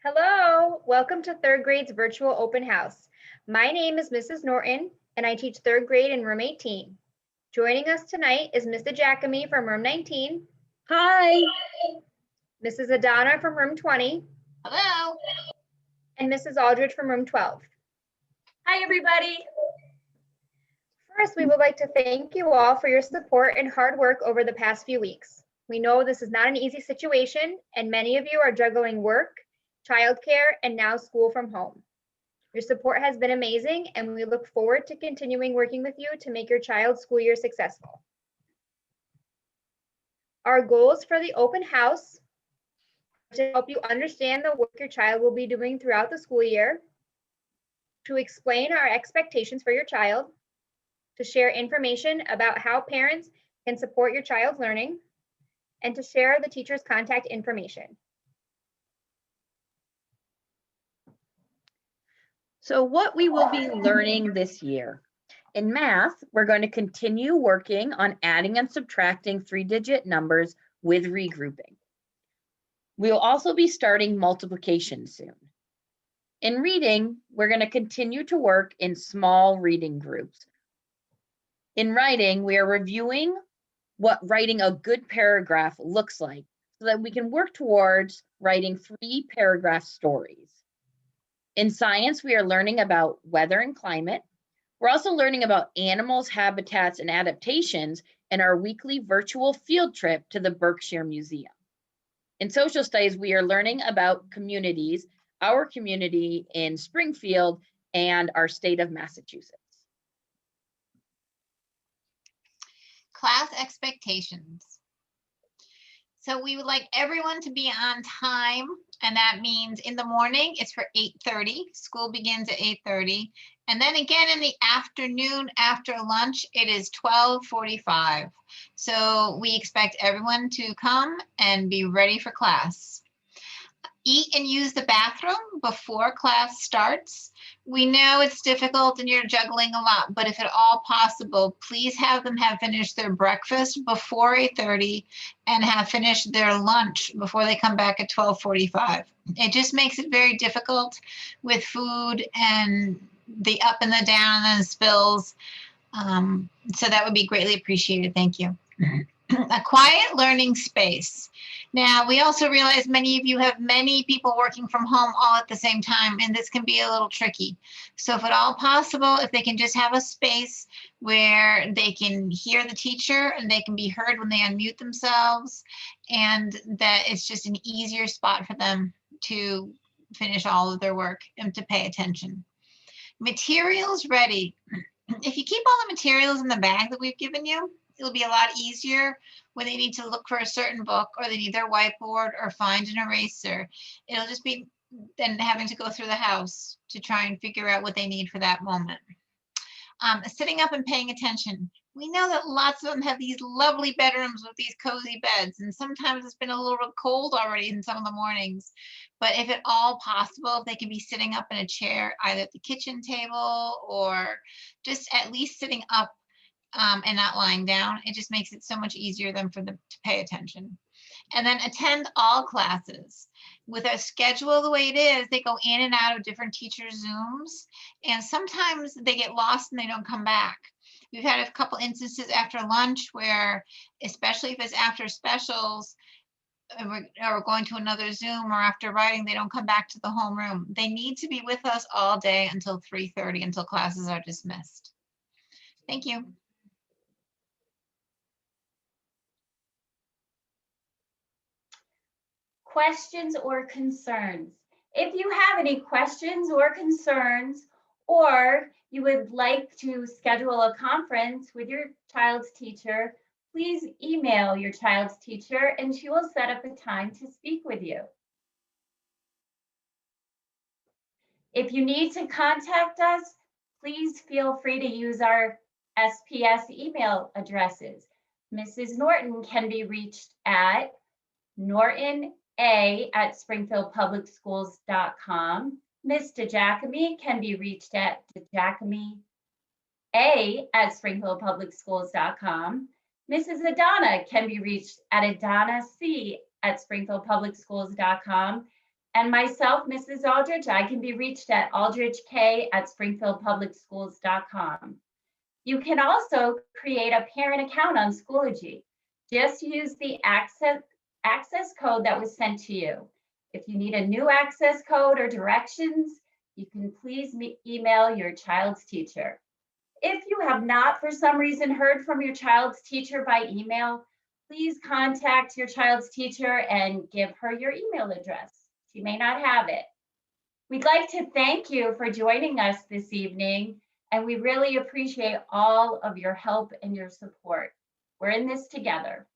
Hello, welcome to third grade's virtual open house. My name is Mrs. Norton and I teach third grade in room 18. Joining us tonight is Mr. Jacome from room 19. Hi. Mrs. Adana from room 20. Hello. And Mrs. Aldridge from room 12. Hi, everybody. First, we would like to thank you all for your support and hard work over the past few weeks. We know this is not an easy situation and many of you are juggling work, childcare, and now school from home. Your support has been amazing, and we look forward to continuing working with you to make your child's school year successful. Our goals for the open house are to help you understand the work your child will be doing throughout the school year, to explain our expectations for your child, to share information about how parents can support your child's learning, and to share the teacher's contact information. So what we will be learning this year. In math, we're going to continue working on adding and subtracting 3-digit numbers with regrouping. We'll also be starting multiplication soon. In reading, we're going to continue to work in small reading groups. In writing, we are reviewing what writing a good paragraph looks like so that we can work towards writing 3-paragraph stories. In science, we are learning about weather and climate. We're also learning about animals, habitats, and adaptations in our weekly virtual field trip to the Berkshire Museum. In social studies, we are learning about communities, our community in Springfield and our state of Massachusetts. Class expectations. So we would like everyone to be on time, and that means in the morning it's for 8:30. School begins at 8:30. And then again in the afternoon after lunch, it is 12:45. So we expect everyone to come and be ready for class. Eat and use the bathroom before class starts. We know it's difficult and you're juggling a lot, but if at all possible, please have them have finished their breakfast before 8:30 and have finished their lunch before they come back at 12:45. It just makes it very difficult with food and the up and the down and the spills. So that would be greatly appreciated. Thank you. A quiet learning space. Now, we also realize many of you have many people working from home all at the same time, and this can be a little tricky. So if at all possible, if they can just have a space where they can hear the teacher and they can be heard when they unmute themselves, and that it's just an easier spot for them to finish all of their work and to pay attention. Materials ready. If you keep all the materials in the bag that we've given you, it'll be a lot easier when they need to look for a certain book or they need their whiteboard or find an eraser. It'll just be then having to go through the house to try and figure out what they need for that moment. Sitting up and paying attention. We know that lots of them have these lovely bedrooms with these cozy beds, and sometimes it's been a little cold already in some of the mornings. But if at all possible, if they can be sitting up in a chair, either at the kitchen table or just at least sitting up and not lying down, it just makes it so much easier then for them to pay attention. And then attend all classes. With our schedule the way it is, they go in and out of different teacher Zooms, and sometimes they get lost and they don't come back. We've had a couple instances after lunch where, especially if it's after specials, or going to another Zoom, or after writing, they don't come back to the homeroom. They need to be with us all day until 3:30, until classes are dismissed. Thank you. Questions or concerns? If you have any questions or concerns, or you would like to schedule a conference with your child's teacher, please email your child's teacher and she will set up a time to speak with you. If you need to contact us, please feel free to use our SPS email addresses. Mrs. Norton can be reached at nortona@springfieldpublicschools.com. Mr. Jacome can be reached at jacomea@springfieldpublicschools.com. Mrs. Adana can be reached at adanac@springfieldpublicschools.com. And myself, Mrs. Aldrich, I can be reached at aldrichk@springfieldpublicschools.com. You can also create a parent account on Schoology. Just use the access code that was sent to you. If you need a new access code or directions, you can please email your child's teacher. If you have not, for some reason, heard from your child's teacher by email, please contact your child's teacher and give her your email address. She may not have it. We'd like to thank you for joining us this evening, and we really appreciate all of your help and your support. We're in this together.